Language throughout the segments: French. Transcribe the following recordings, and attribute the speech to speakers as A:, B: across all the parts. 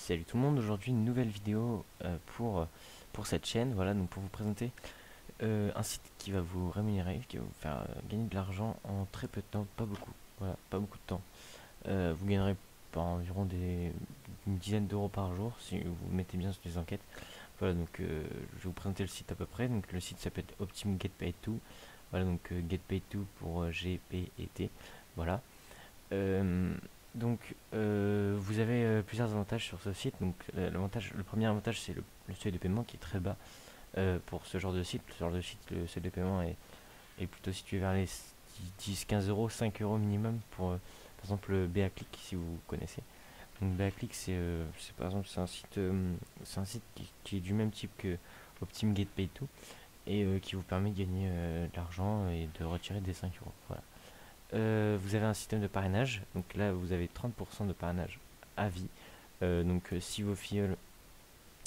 A: Salut tout le monde, aujourd'hui une nouvelle vidéo pour cette chaîne, voilà, donc pour vous présenter un site qui va vous rémunérer, qui va vous faire gagner de l'argent en très peu de temps, pas beaucoup, voilà, pas beaucoup de temps. Vous gagnerez par environ une dizaine d'euros par jour si vous mettez bien sur les enquêtes. Voilà, donc je vais vous présenter le site à peu près, donc le site s'appelle Optim Get Paid To, voilà, donc Get Paid To pour G-P-E-T, voilà. Euh, vous avez plusieurs avantages sur ce site. Donc, le premier avantage, c'est le seuil de paiement qui est très bas pour ce genre de site. Ce genre de site, le seuil de paiement est plutôt situé vers les 10-15 euros, 5 euros minimum pour, par exemple, BAClick, si vous connaissez. Donc, BAClick, par exemple, c'est un site qui est du même type que Optim Get Paid To et qui vous permet de gagner de l'argent et de retirer des 5 euros. Voilà. Vous avez un système de parrainage, donc là vous avez 30% de parrainage à vie. Si vos filleuls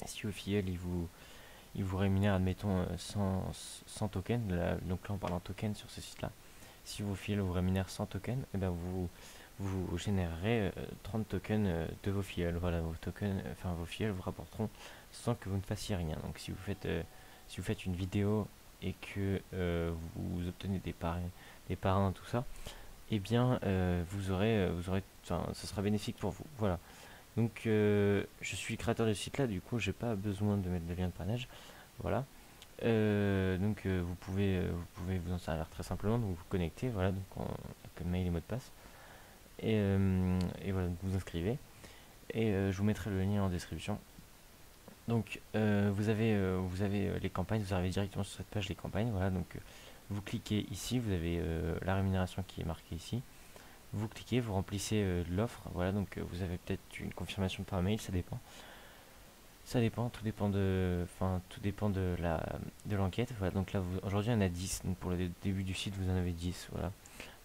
A: ils vous rémunèrent, admettons, 100 tokens, donc là on parle en tokens sur ce site-là. Si vos filleuls vous rémunèrent 100 tokens, et ben vous générerez 30 tokens de vos filleuls. Voilà, vos filleuls vous rapporteront sans que vous ne fassiez rien. Donc si vous faites une vidéo et que vous obtenez des parrains, tout ça, eh bien, enfin, ce sera bénéfique pour vous. Voilà. Donc, je suis créateur de ce site-là, du coup, j'ai pas besoin de mettre de lien de parrainage. Voilà. Vous pouvez vous en servir très simplement. Donc, vous vous connectez, voilà, avec mail et mot de passe. Et voilà, donc vous vous inscrivez. Et je vous mettrai le lien en description. Donc, vous avez les campagnes, vous arrivez directement sur cette page les campagnes. Voilà, donc vous cliquez ici, vous avez la rémunération qui est marquée ici. Vous cliquez, vous remplissez l'offre, voilà, donc vous avez peut-être une confirmation par mail, ça dépend. Ça dépend, tout dépend de l'enquête. Voilà, donc là, aujourd'hui, il y en a 10. Donc pour le début du site, vous en avez 10. Voilà.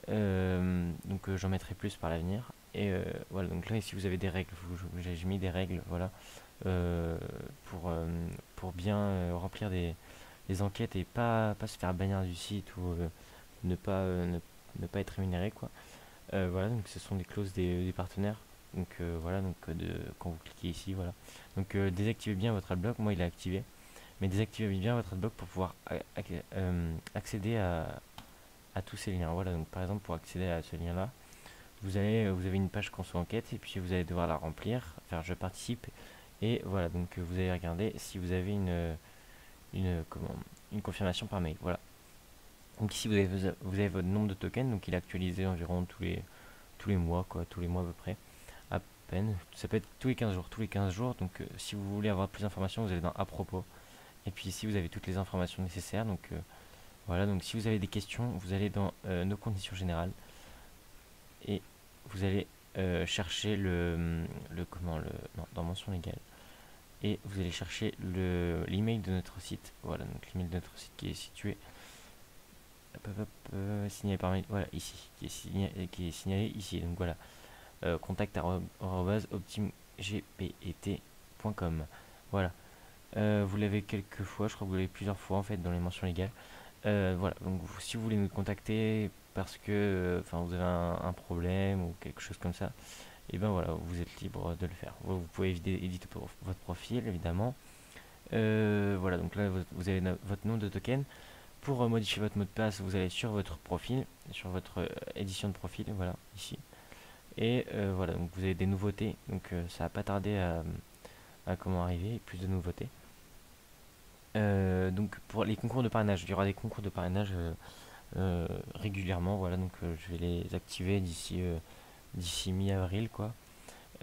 A: J'en mettrai plus par l'avenir. Et voilà, donc là, ici, vous avez des règles. J'ai mis des règles, voilà, euh, pour, euh, pour bien remplir des enquêtes et pas se faire bannir du site ou ne pas être rémunéré, quoi. Voilà, donc ce sont des clauses des partenaires. Donc voilà, quand vous cliquez ici, voilà. Donc désactivez bien votre adblock. Moi, il est activé, mais désactivez bien votre adblock pour pouvoir accéder à tous ces liens. Voilà, donc par exemple, pour accéder à ce lien-là, vous avez une page conso enquête et puis vous allez devoir la remplir, faire je participe et voilà. Donc vous allez regarder si vous avez une confirmation par mail. Voilà. Donc ici vous avez votre nombre de tokens, donc il est actualisé environ tous les mois, quoi, tous les mois à peu près, à peine. Ça peut être tous les 15 jours, Donc, si vous voulez avoir plus d'informations, vous allez dans à propos. Et puis ici, vous avez toutes les informations nécessaires. Donc, voilà. Donc, si vous avez des questions, vous allez dans nos conditions générales et vous allez chercher non, dans mention légale. Et vous allez chercher l'email de notre site. Voilà. Donc, l'email de notre site qui est situé. Signalé par mail. Voilà, ici. Qui est signalé ici. Donc, voilà. contact@optimgpet.com. Voilà. Vous l'avez quelques fois, je crois que vous l'avez plusieurs fois en fait dans les mentions légales. Voilà, donc si vous voulez nous contacter parce que vous avez un problème ou quelque chose comme ça, et ben voilà, vous êtes libre de le faire. Vous pouvez éditer votre profil évidemment. Voilà, donc là vous avez votre nom de token. Pour modifier votre mot de passe, vous allez sur votre profil, sur votre édition de profil, voilà, ici. Et voilà, donc vous avez des nouveautés, donc ça va pas tarder à comment arriver, plus de nouveautés. Donc pour les concours de parrainage, il y aura des concours de parrainage régulièrement, voilà, donc je vais les activer d'ici mi-avril, quoi.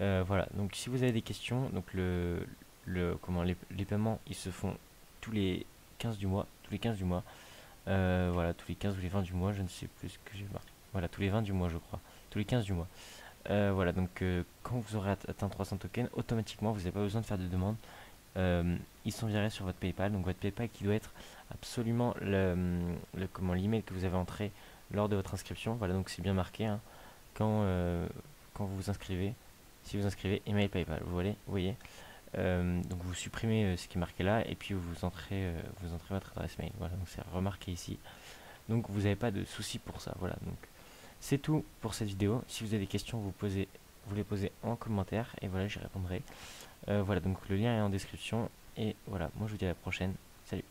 A: Voilà, donc si vous avez des questions, donc les paiements ils se font tous les 15 du mois, voilà, tous les 15 ou les 20 du mois, je ne sais plus ce que j'ai marqué. Voilà, tous les 20 du mois, je crois, tous les 15 du mois. Voilà, donc quand vous aurez atteint 300 tokens, automatiquement, vous n'avez pas besoin de faire de demande. Ils sont virés sur votre PayPal. Donc votre PayPal qui doit être absolument l'email que vous avez entré lors de votre inscription. Voilà, donc c'est bien marqué hein, quand vous vous inscrivez. Si vous inscrivez email PayPal, vous voyez. Donc vous supprimez ce qui est marqué là et puis vous entrez votre adresse mail. Voilà, donc c'est remarqué ici. Donc vous n'avez pas de soucis pour ça. Voilà, donc c'est tout pour cette vidéo. Si vous avez des questions, vous les posez en commentaire et voilà, j'y répondrai. Voilà, donc le lien est en description et voilà, moi je vous dis à la prochaine. Salut.